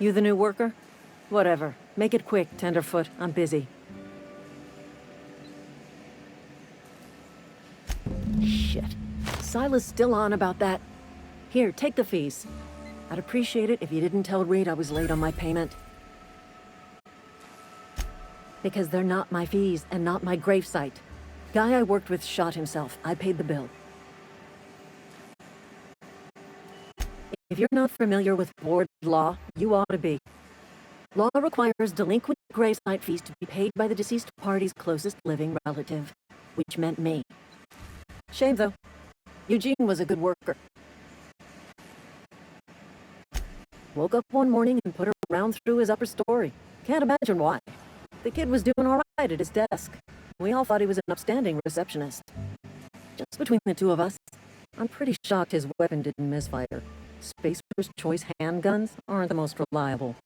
You the new worker? Whatever. Make it quick, Tenderfoot. I'm busy. Shit. Silas still on about that. Here, take the fees. I'd appreciate it if you didn't tell Reed I was late on my payment. Because they're not my fees and not my gravesite. Guy I worked with shot himself. I paid the bill. If you're not familiar with board law, you ought to be. Law requires delinquent gravesite fees to be paid by the deceased party's closest living relative, which meant me. Shame, though. Eugene was a good worker. Woke up one morning and put her round through his upper story. Can't imagine why. The kid was doing all right at his desk. We all thought he was an upstanding receptionist. Just between the two of us, I'm pretty shocked his weapon didn't misfire. Spacer's Choice handguns aren't the most reliable.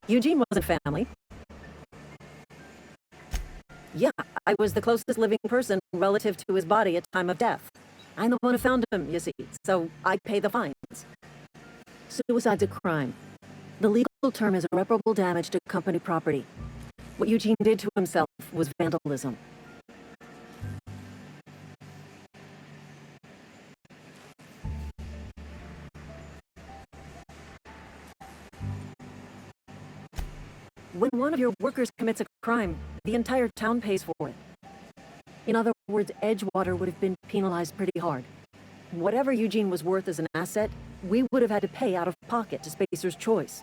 Eugene wasn't family. Yeah, I was the closest living person relative to his body at time of death. I'm the one who found him, you see, so I pay the fines. Suicide's a crime. The legal term is irreparable damage to company property. What Eugene did to himself was vandalism. When one of your workers commits a crime, the entire town pays for it. In other words, Edgewater would have been penalized pretty hard. Whatever Eugene was worth as an asset, we would have had to pay out of pocket to Spacer's Choice.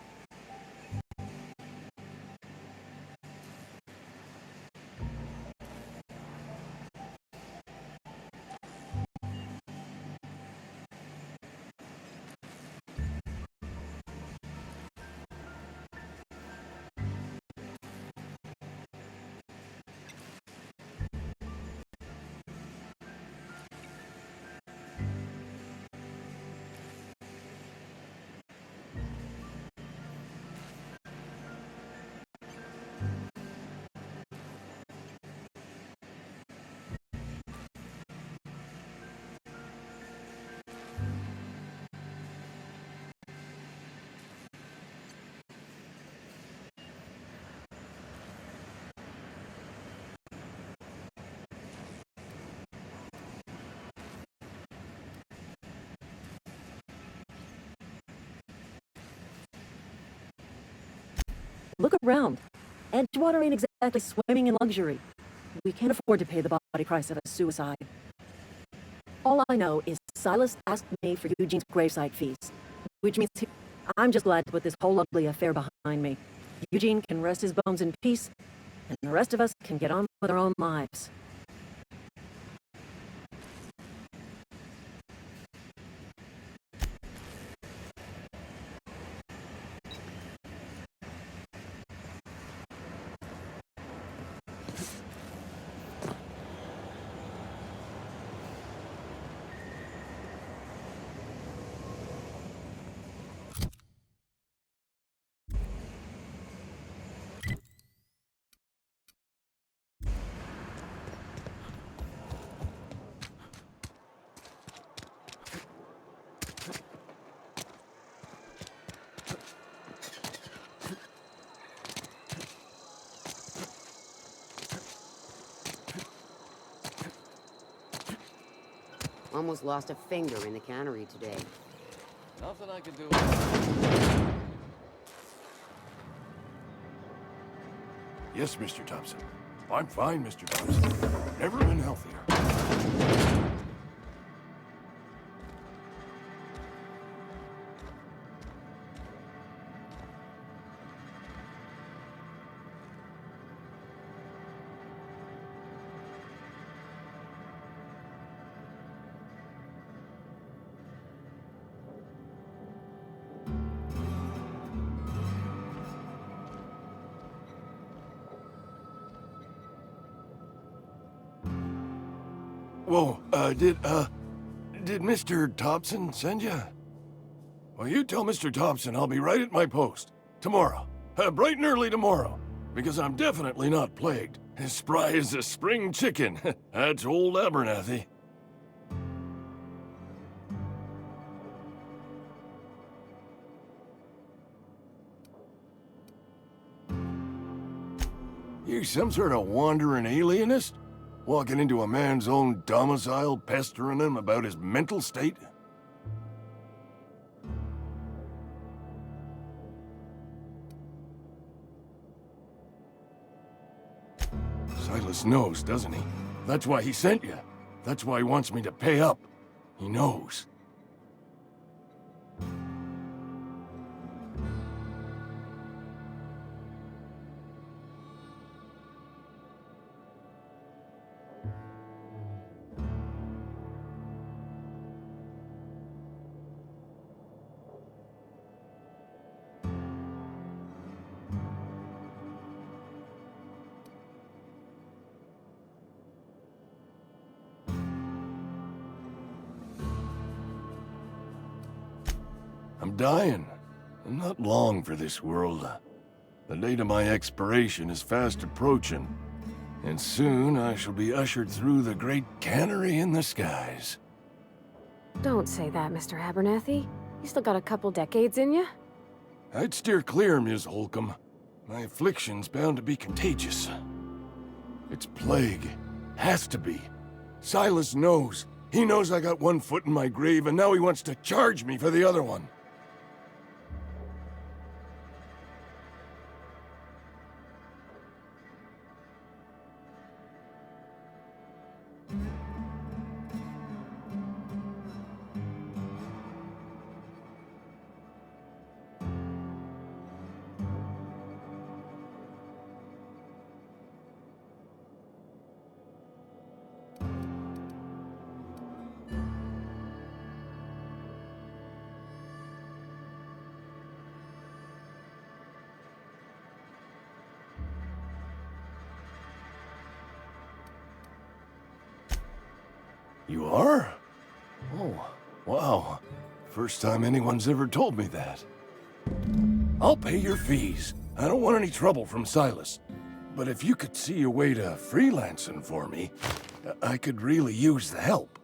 Look around. Edgewater ain't exactly swimming in luxury. We can't afford to pay the body price of a suicide. All I know is Silas asked me for Eugene's gravesite fees, which means I'm just glad to put this whole ugly affair behind me. Eugene can rest his bones in peace, and the rest of us can get on with our own lives. Almost lost a finger in the cannery today. Nothing I can do. Yes, Mr. Thompson. I'm fine, Mr. Thompson. Never been healthier. Whoa, did Mr. Thompson send you? Well, you tell Mr. Thompson I'll be right at my post. Tomorrow. Bright and early tomorrow. Because I'm definitely not plagued. As spry as a spring chicken. That's old Abernathy. You some sort of wandering alienist? Walking into a man's own domicile, pestering him about his mental state? Silas knows, doesn't he? That's why he sent you. That's why he wants me to pay up. He knows. I'm dying. I'm not long for this world. The date of my expiration is fast approaching, and soon I shall be ushered through the great cannery in the skies. Don't say that, Mr. Abernathy. You still got a couple decades in you. I'd steer clear, Ms. Holcomb. My affliction's bound to be contagious. It's plague. Has to be. Silas knows. He knows I got one foot in my grave, and now he wants to charge me for the other one. You are? Oh, wow. First time anyone's ever told me that. I'll pay your fees. I don't want any trouble from Silas. But if you could see a way to freelancing for me, I could really use the help.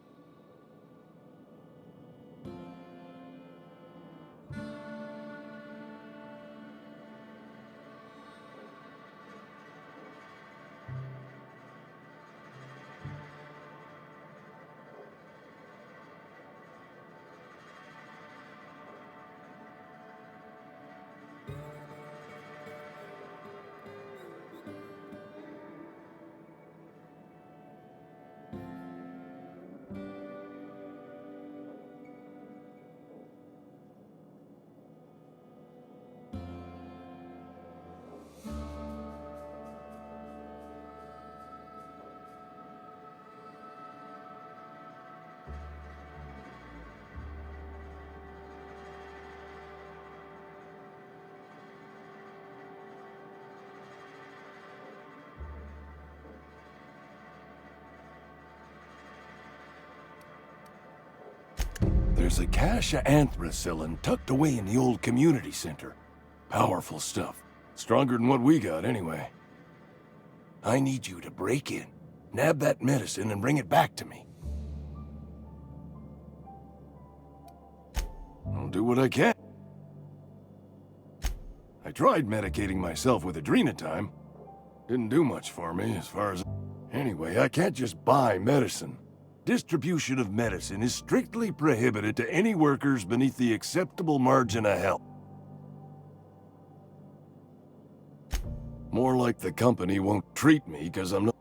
There's a cache of anthracillin tucked away in the old community center. Powerful stuff. Stronger than what we got, anyway. I need you to break in, nab that medicine, and bring it back to me. I'll do what I can. I tried medicating myself with adrenatime. Didn't do much for me, as far as... Anyway, I can't just buy medicine. Distribution of medicine is strictly prohibited to any workers beneath the acceptable margin of health. More like the company won't treat me because I'm not...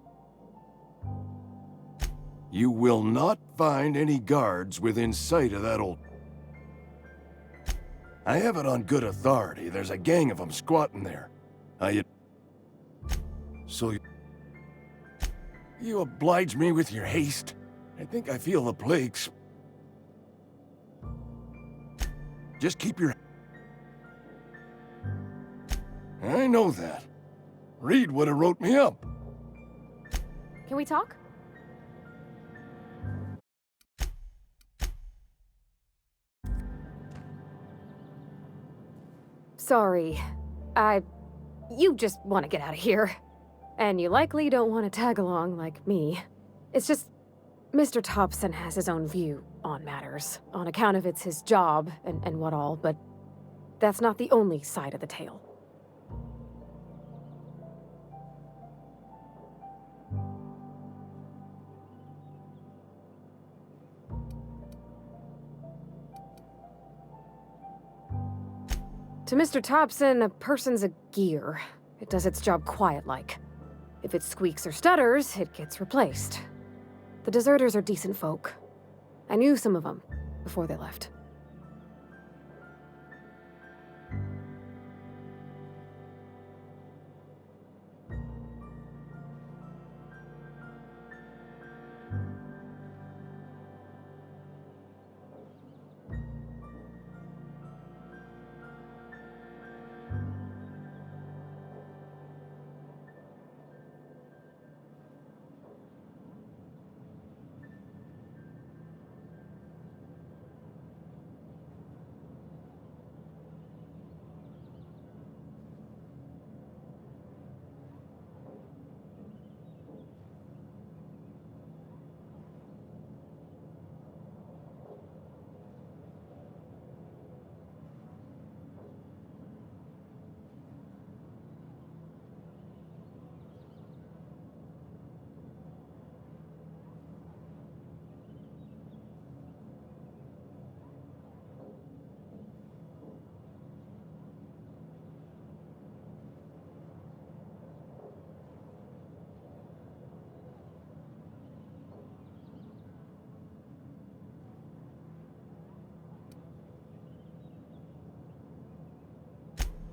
You will not find any guards within sight of that old... I have it on good authority. There's a gang of them squatting there. So you oblige me with your haste? I think I feel the plagues. Just keep your... I know that. Reed would have wrote me up. Can we talk? sorry. You just want to get out of here. And you likely don't want to tag along like me. It's just, Mr. Thompson has his own view on matters, on account of it's his job and what all, but that's not the only side of the tale. To Mr. Thompson, a person's a gear. It does its job quiet-like. If it squeaks or stutters, it gets replaced. The deserters are decent folk. I knew some of them before they left.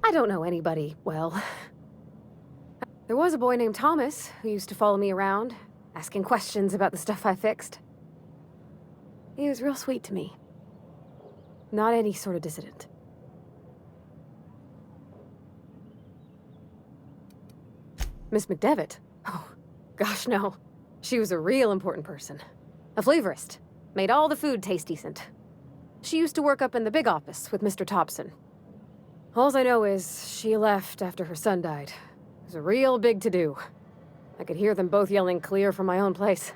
I don't know anybody well. There was a boy named Thomas who used to follow me around, asking questions about the stuff I fixed. He was real sweet to me. Not any sort of dissident. Miss McDevitt? Oh, gosh no. She was a real important person. A flavorist. Made all the food taste decent. She used to work up in the big office with Mr. Thompson. All I know is she left after her son died. It was a real big to-do. I could hear them both yelling clear from my own place.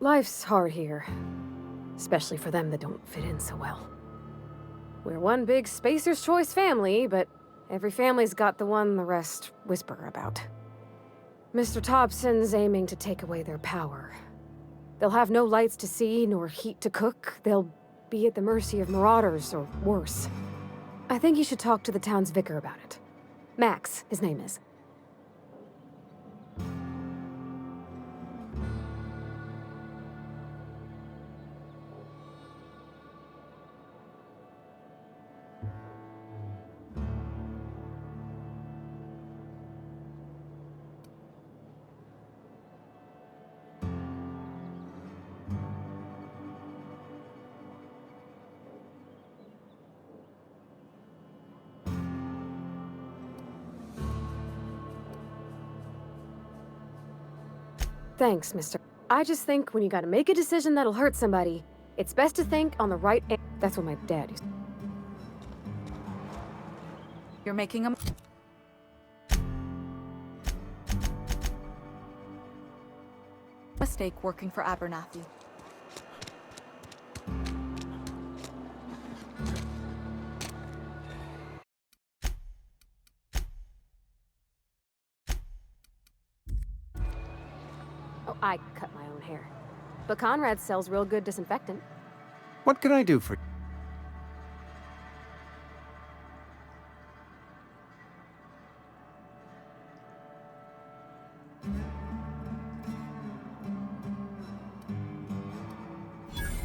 Life's hard here. Especially for them that don't fit in so well. We're one big Spacer's Choice family, but every family's got the one the rest whisper about. Mr. Thompson's aiming to take away their power. They'll have no lights to see, nor heat to cook. They'll be at the mercy of marauders, or worse. I think you should talk to the town's vicar about it. Max, his name is. Thanks, mister. I just think when you gotta make a decision that'll hurt somebody, it's best to think on the right end. That's what my dad used to. You're making a mistake working for Abernathy. I cut my own hair. But Conrad sells real good disinfectant. What can I do for you?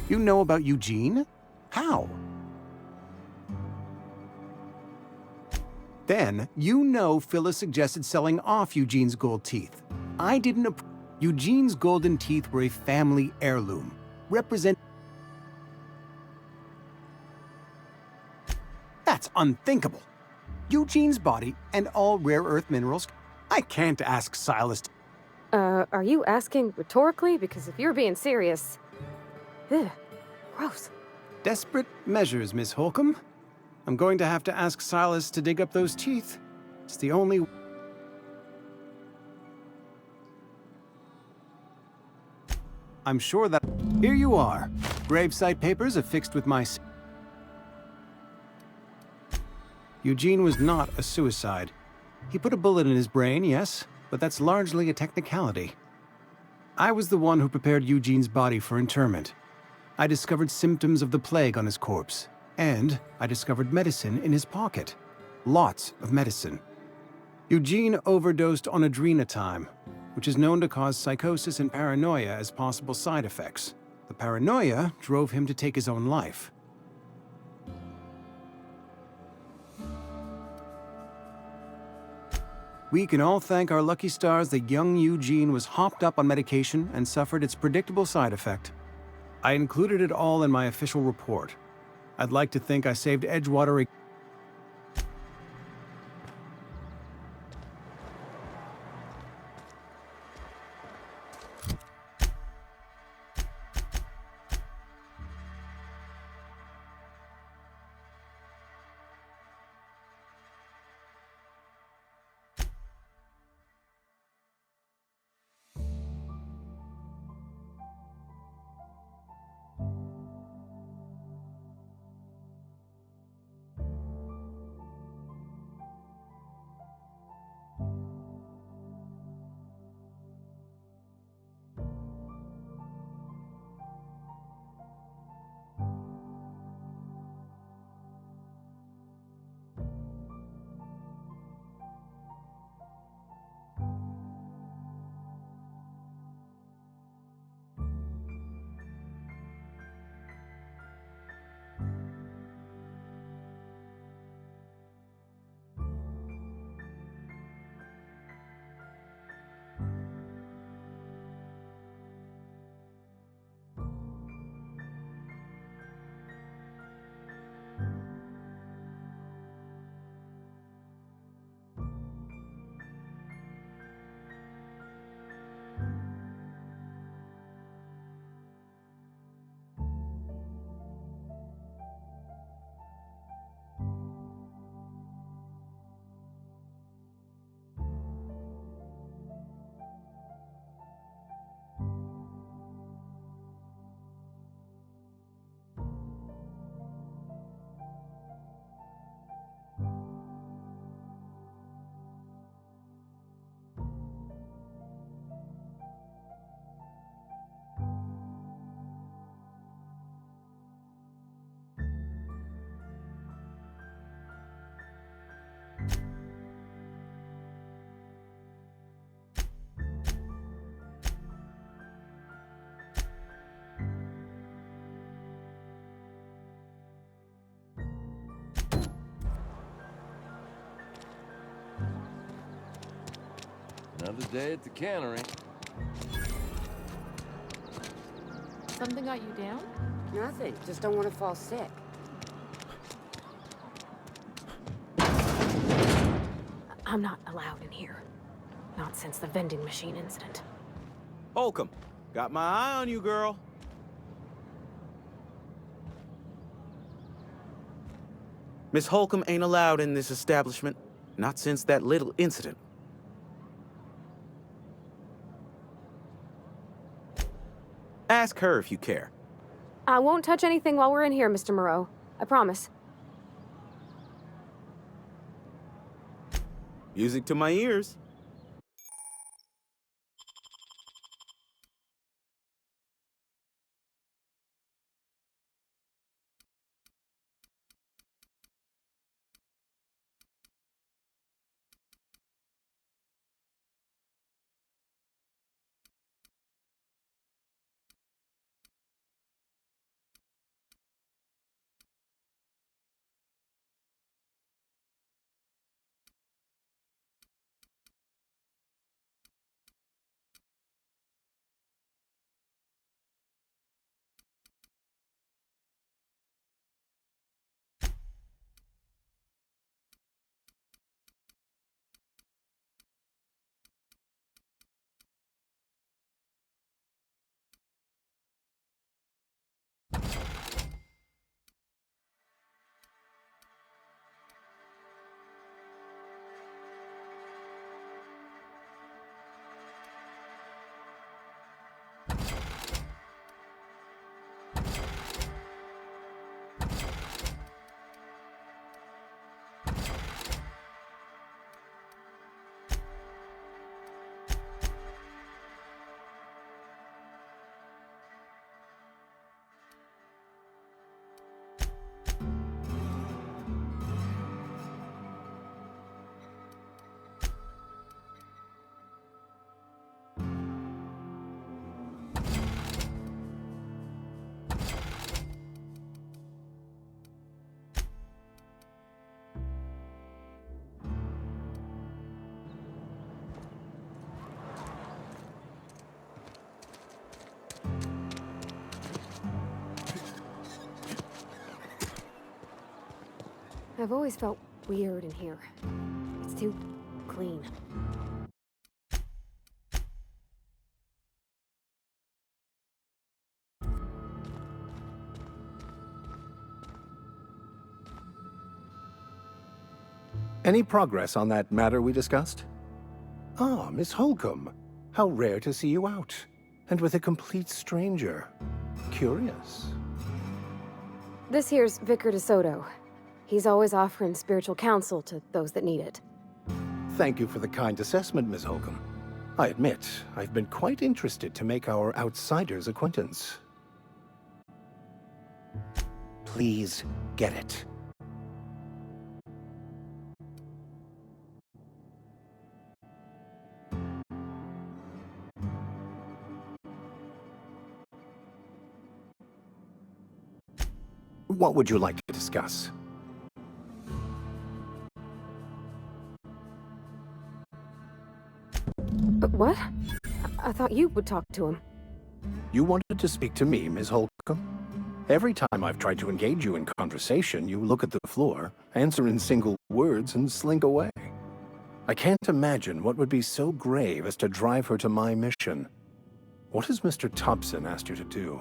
You know about Eugene? How? Then, you know Phyllis suggested selling off Eugene's gold teeth. I didn't approve. Eugene's golden teeth were a family heirloom. Represent... That's unthinkable. Eugene's body and all rare earth minerals. I can't ask Silas to... Are you asking rhetorically? Because if you're being serious... Ugh, gross. Desperate measures, Miss Holcomb. I'm going to have to ask Silas to dig up those teeth. It's the only... I'm sure that... Here you are. Gravesite papers affixed with my... Eugene was not a suicide. He put a bullet in his brain, yes, but that's largely a technicality. I was the one who prepared Eugene's body for interment. I discovered symptoms of the plague on his corpse, and I discovered medicine in his pocket. Lots of medicine. Eugene overdosed on adrenatime, which is known to cause psychosis and paranoia as possible side effects. The paranoia drove him to take his own life. We can all thank our lucky stars that young Eugene was hopped up on medication and suffered its predictable side effect. I included it all in my official report. I'd like to think I saved Edgewater. Another day at the cannery. Something got you down? Nothing. Just don't want to fall sick. I'm not allowed in here. Not since the vending machine incident. Holcomb, got my eye on you, girl. Miss Holcomb ain't allowed in this establishment. Not since that little incident. Ask her if you care. I won't touch anything while we're in here, Mr. Moreau. I promise. Music to my ears. I've always felt weird in here. It's too clean. Any progress on that matter we discussed? Ah, Miss Holcomb. How rare to see you out. And with a complete stranger. Curious. This here's Vicar DeSoto. He's always offering spiritual counsel to those that need it. Thank you for the kind assessment, Miss Holcomb. I admit, I've been quite interested to make our outsider's acquaintance. Please get it. What would you like to discuss? But what? I thought you would talk to him. You wanted to speak to me, Miss Holcomb? Every time I've tried to engage you in conversation, you look at the floor, answer in single words, and slink away. I can't imagine what would be so grave as to drive her to my mission. What has Mr. Thompson asked you to do?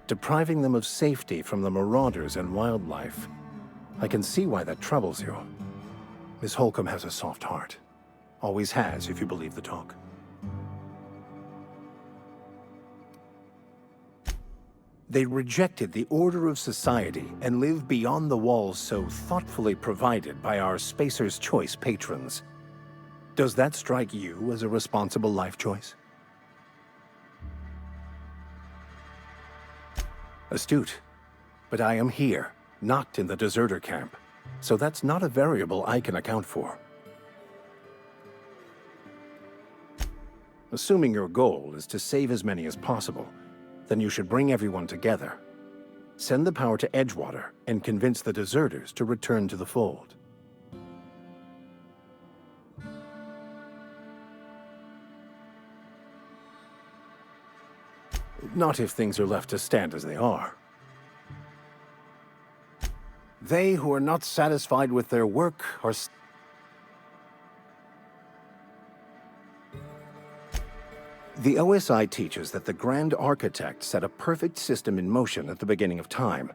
Depriving them of safety from the marauders and wildlife. I can see why that troubles you. Miss Holcomb has a soft heart. Always has, if you believe the talk. They rejected the order of society and live beyond the walls so thoughtfully provided by our Spacer's Choice patrons. Does that strike you as a responsible life choice? Astute. But I am here, not in the deserter camp, so that's not a variable I can account for. Assuming your goal is to save as many as possible, then you should bring everyone together. Send the power to Edgewater and convince the deserters to return to the fold. Not if things are left to stand as they are. They who are not satisfied with their work are... The OSI teaches that the Grand Architect set a perfect system in motion at the beginning of time.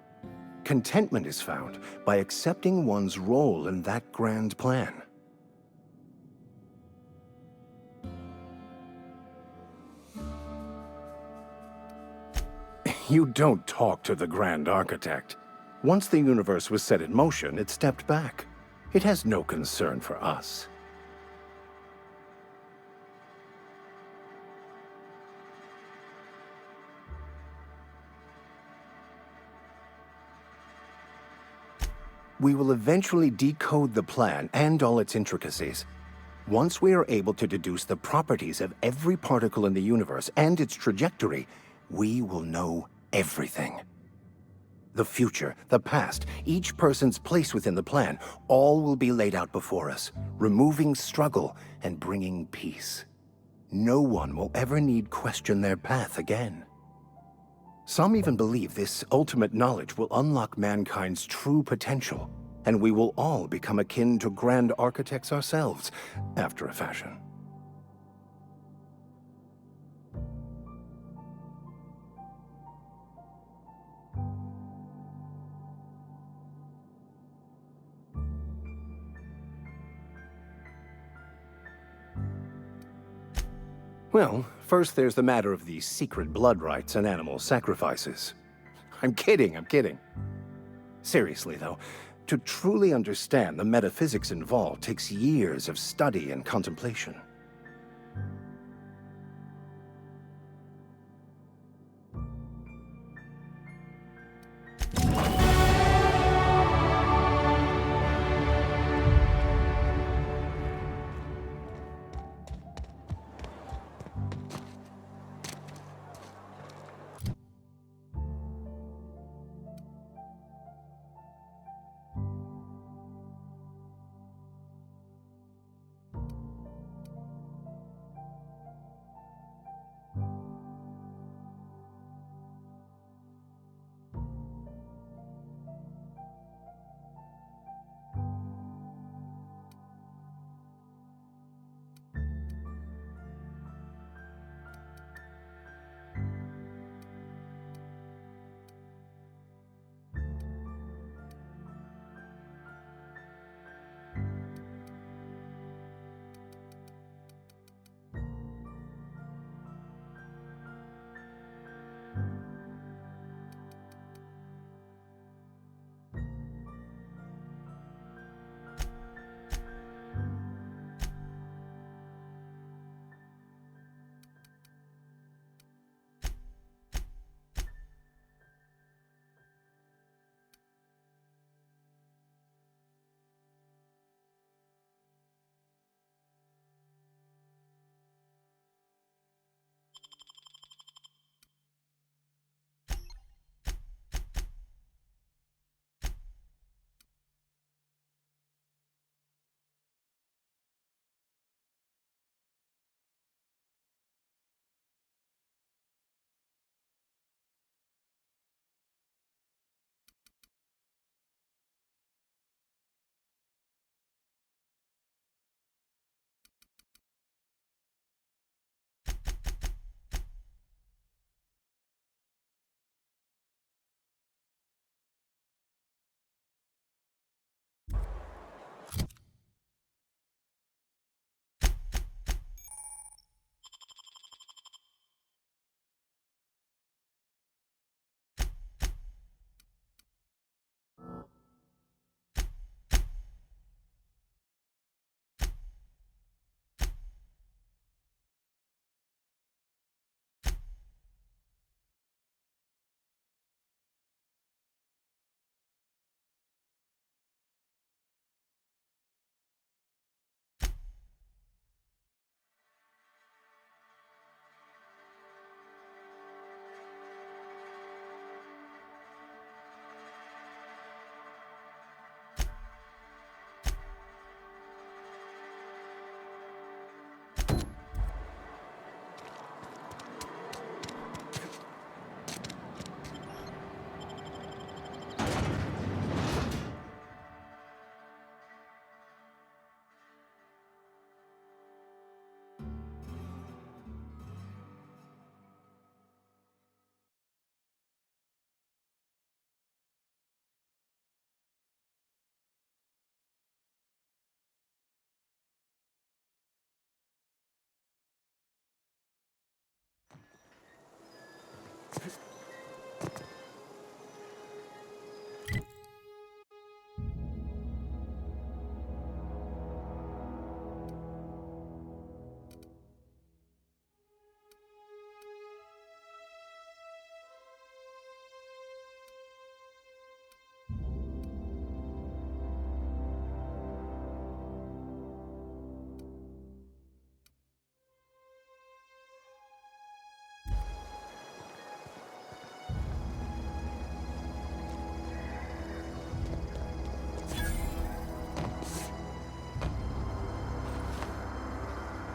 Contentment is found by accepting one's role in that grand plan. You don't talk to the Grand Architect. Once the universe was set in motion, it stepped back. It has no concern for us. We will eventually decode the plan and all its intricacies. Once we are able to deduce the properties of every particle in the universe and its trajectory, we will know everything. The future, the past, each person's place within the plan, all will be laid out before us, removing struggle and bringing peace. No one will ever need question their path again. Some even believe this ultimate knowledge will unlock mankind's true potential, and we will all become akin to grand architects ourselves, after a fashion. Well, first there's the matter of the secret blood rites and animal sacrifices. I'm kidding, I'm kidding. Seriously, though, to truly understand the metaphysics involved takes years of study and contemplation.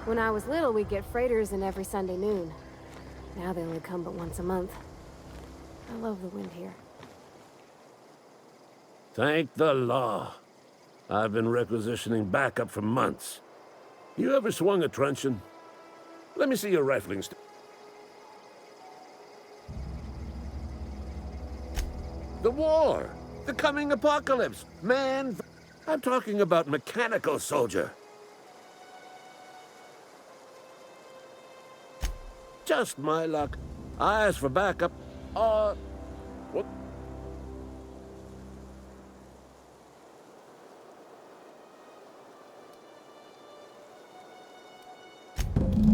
When I was little, we'd get freighters in every Sunday noon. Now they only come but once a month. I love the wind here. Thank the law. I've been requisitioning backup for months. You ever swung a truncheon? Let me see your rifling stick. The war! The coming apocalypse! Man, I'm talking about mechanical soldier. Just my luck. I asked for backup. What?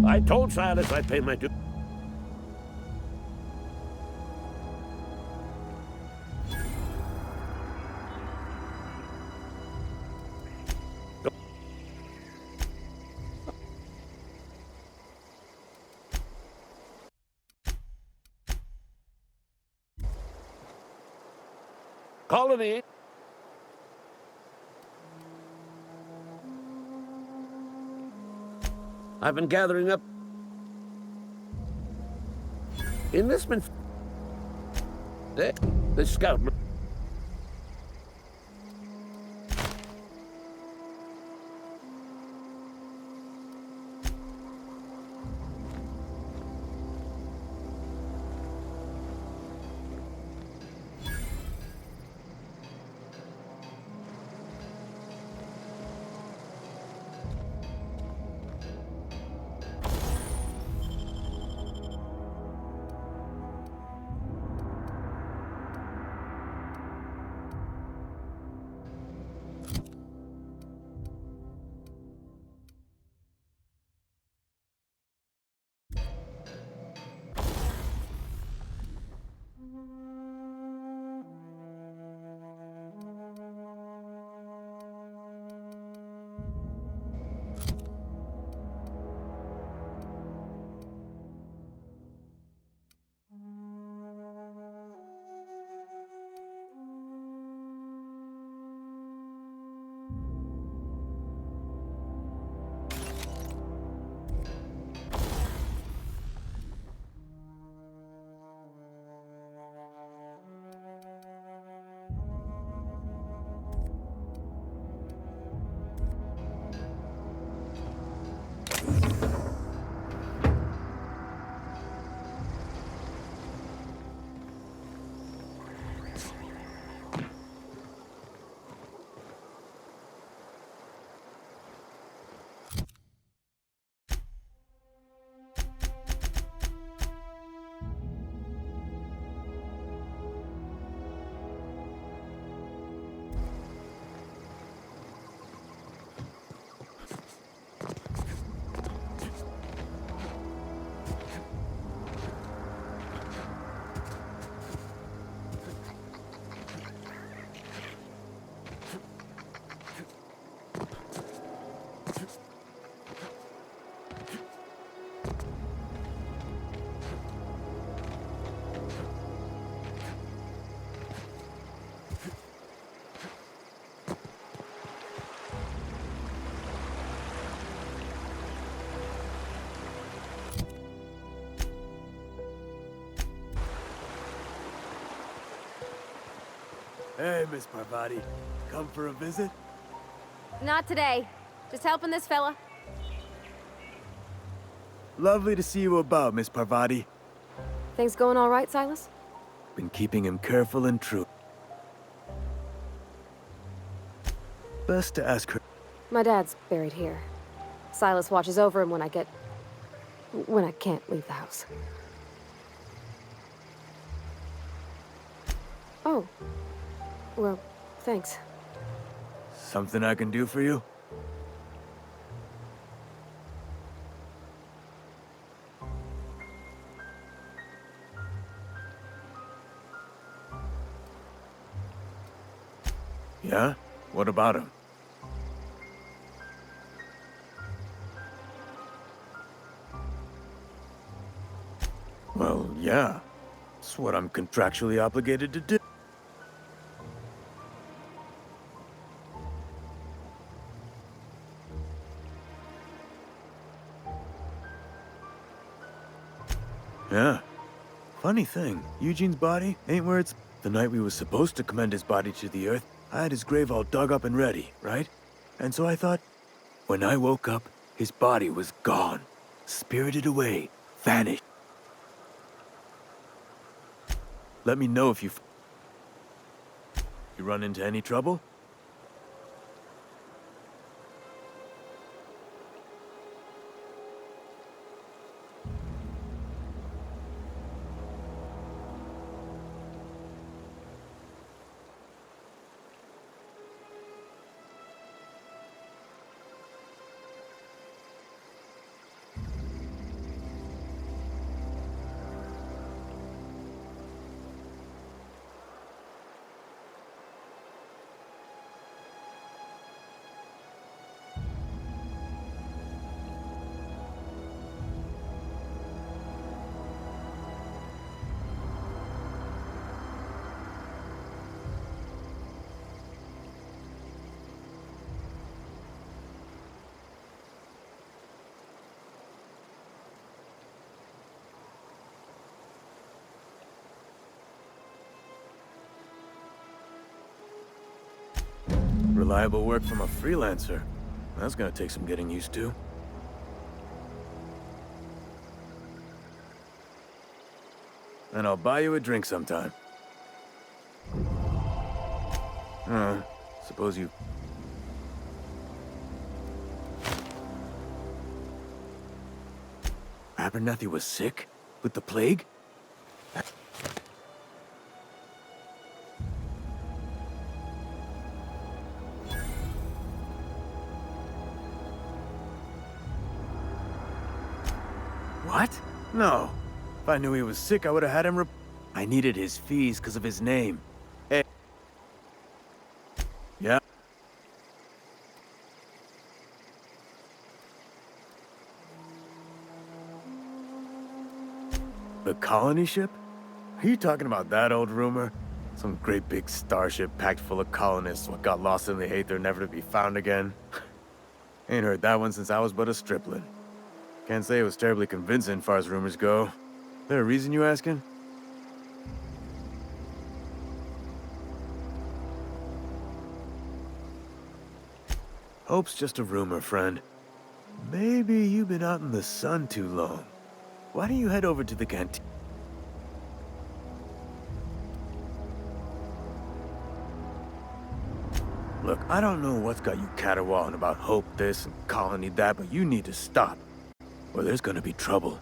I told Silas I'd pay my due. Colony. I've been gathering up enlistment. The scout. Hey, Miss Parvati. Come for a visit? Not today. Just helping this fella. Lovely to see you about, Miss Parvati. Things going all right, Silas? Been keeping him careful and true. Best to ask her. My dad's buried here. Silas watches over him when I can't leave the house. Oh. Well, thanks. Something I can do for you? Yeah? What about him? Well, yeah. It's what I'm contractually obligated to do. Yeah. Funny thing, Eugene's body ain't where it's... The night we was supposed to commend his body to the earth, I had his grave all dug up and ready, right? And so I thought, when I woke up, his body was gone. Spirited away. Vanished. Let me know if you run into any trouble? Reliable work from a freelancer. That's gonna take some getting used to. And I'll buy you a drink sometime. Suppose you... Abernathy was sick? With the plague? What? No. If I knew he was sick, I would have had him I needed his fees because of his name. Hey. Yeah. The colony ship? Are you talking about that old rumor? Some great big starship packed full of colonists what got lost in the aether never to be found again? Ain't heard that one since I was but a stripling. Can't say it was terribly convincing, far as rumors go. There a reason you asking? Hope's just a rumor, friend. Maybe you've been out in the sun too long. Why don't you head over to the canteen? Look, I don't know what's got you caterwauling about Hope this and Colony that, but you need to stop. Or there's gonna be trouble.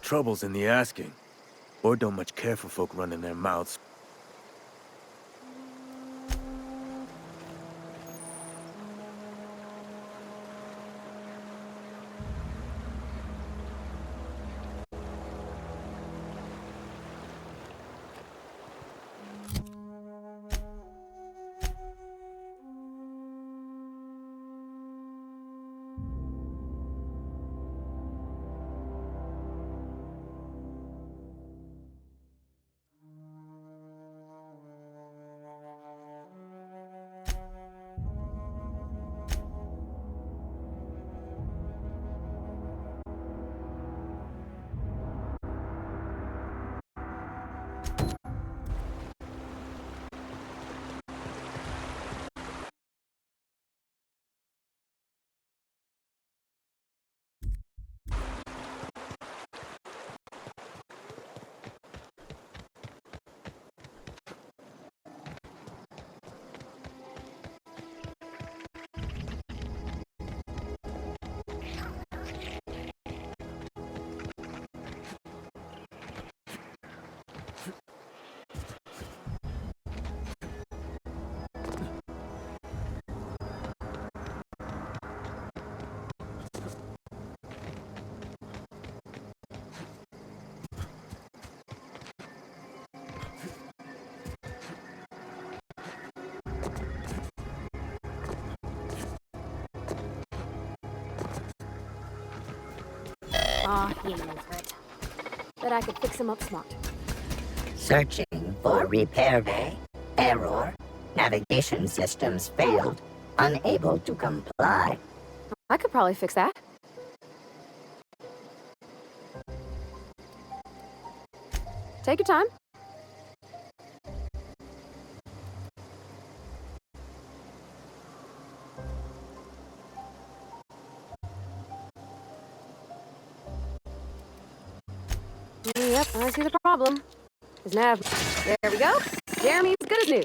Trouble's in the asking. Or don't much care for folk running their mouths. Aw, he knows it. But I could fix him up smart. Searching for repair bay. Error. Navigation systems failed. Unable to comply. I could probably fix that. Take your time. Yep, I see the problem. His nav. There we go. Jeremy's good as new.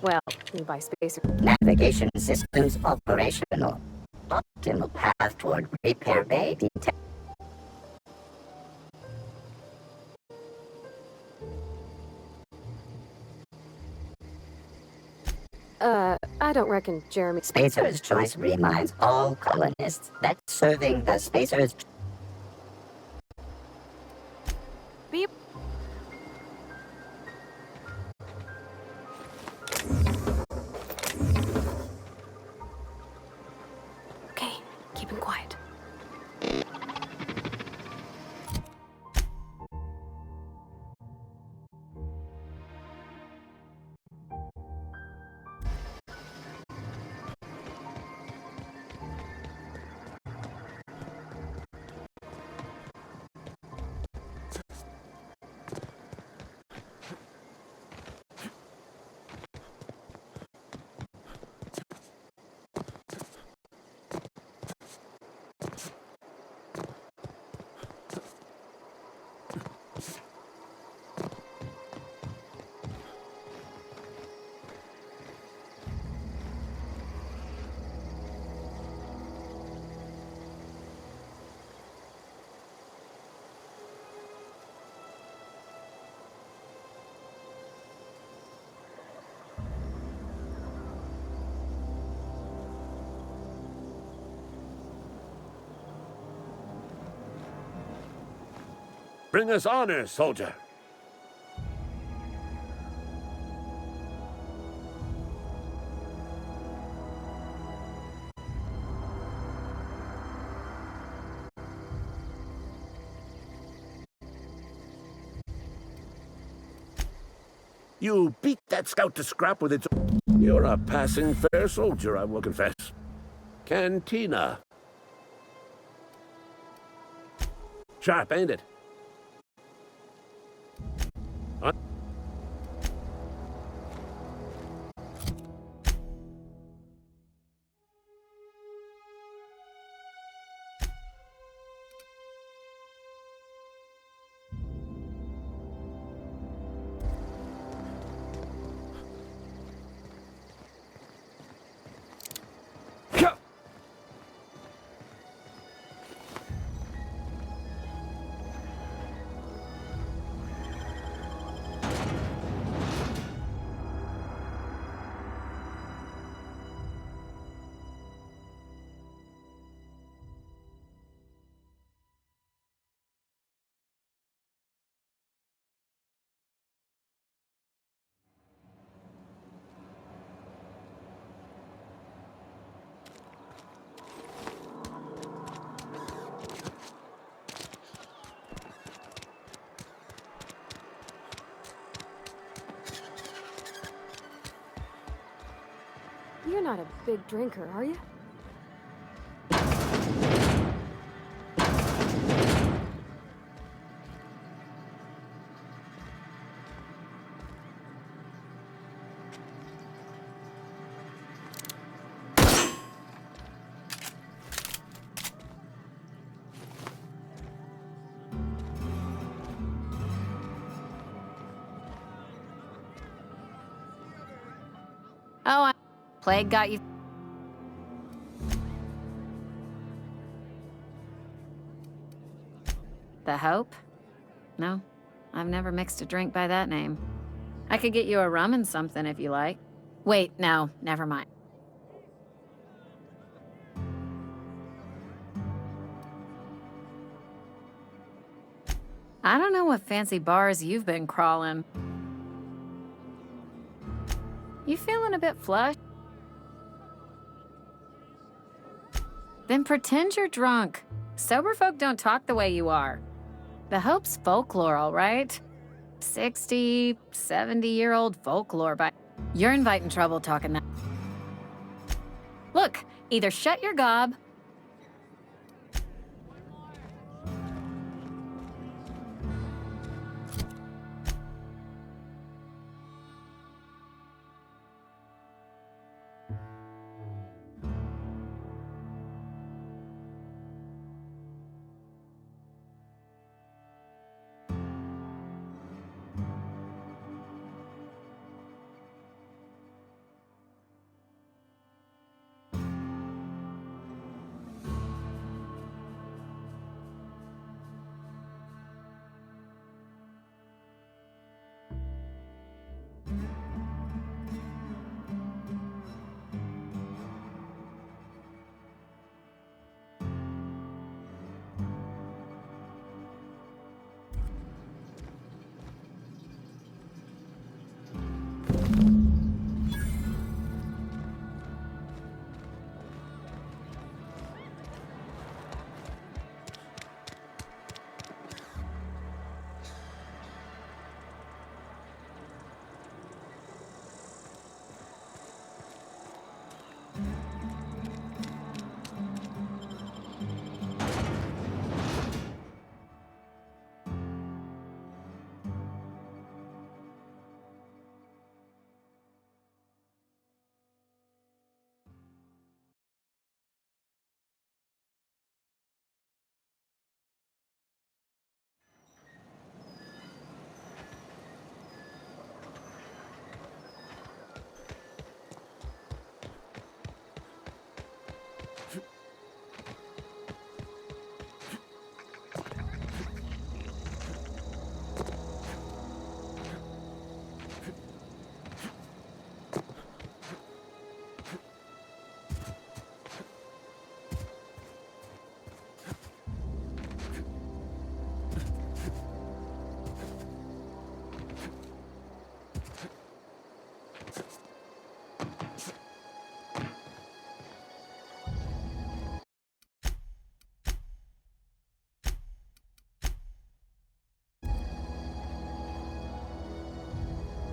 Well, new by spacer. Navigation systems operational. Optimal path toward repair bay detect. I don't reckon Jeremy. Spacer's choice reminds all colonists that serving the Spacer's Be. Okay, keep him quiet. Bring us honor, soldier. You beat that scout to scrap with its... You're a passing fair soldier, I will confess. Cantina. Sharp, ain't it? You're not a big drinker, are you? Oh, plague got you. The Hope? No, I've never mixed a drink by that name. I could get you a rum and something if you like. Wait, no, never mind. I don't know what fancy bars you've been crawling. You feeling a bit flushed? Then pretend you're drunk. Sober folk don't talk the way you are. The Hope's folklore, all right? 60, 70-year-old folklore, but you're inviting trouble talking that. Look, either shut your gob.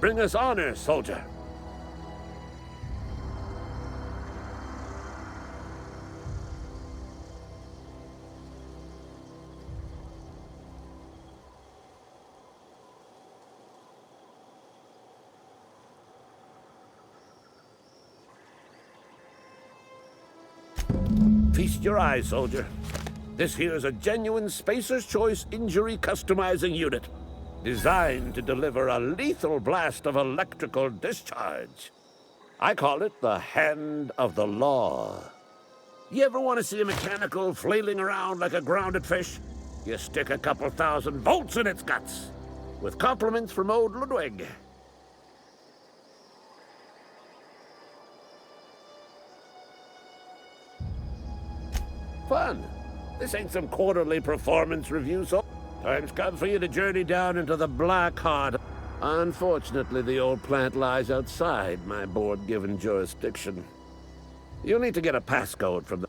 Bring us honor, soldier. Feast your eyes, soldier. This here's a genuine Spacer's Choice injury customizing unit, designed to deliver a lethal blast of electrical discharge. I call it the Hand of the Law. You ever want to see a mechanical flailing around like a grounded fish? You stick a couple thousand volts in its guts. With compliments from old Ludwig. Fun. This ain't some quarterly performance review, so time's come for you to journey down into the black heart. Unfortunately, the old plant lies outside my board-given jurisdiction. You'll need to get a passcode from the...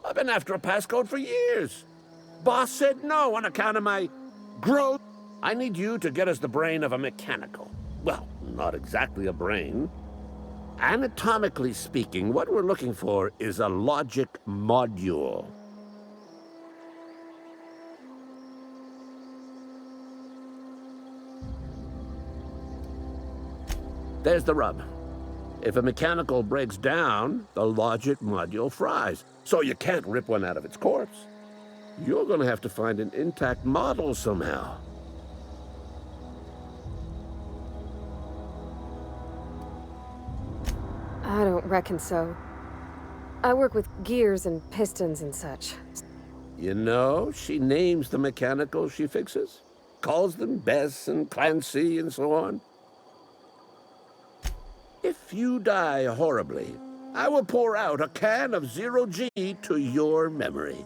I've been after a passcode for years. Boss said no on account of my growth. I need you to get us the brain of a mechanical. Well, not exactly a brain. Anatomically speaking, what we're looking for is a logic module. There's the rub. If a mechanical breaks down, the logic module fries. So you can't rip one out of its corpse. You're gonna have to find an intact model somehow. I don't reckon so. I work with gears and pistons and such. You know, she names the mechanicals she fixes. Calls them Bess and Clancy and so on. If you die horribly, I will pour out a can of 0G to your memory.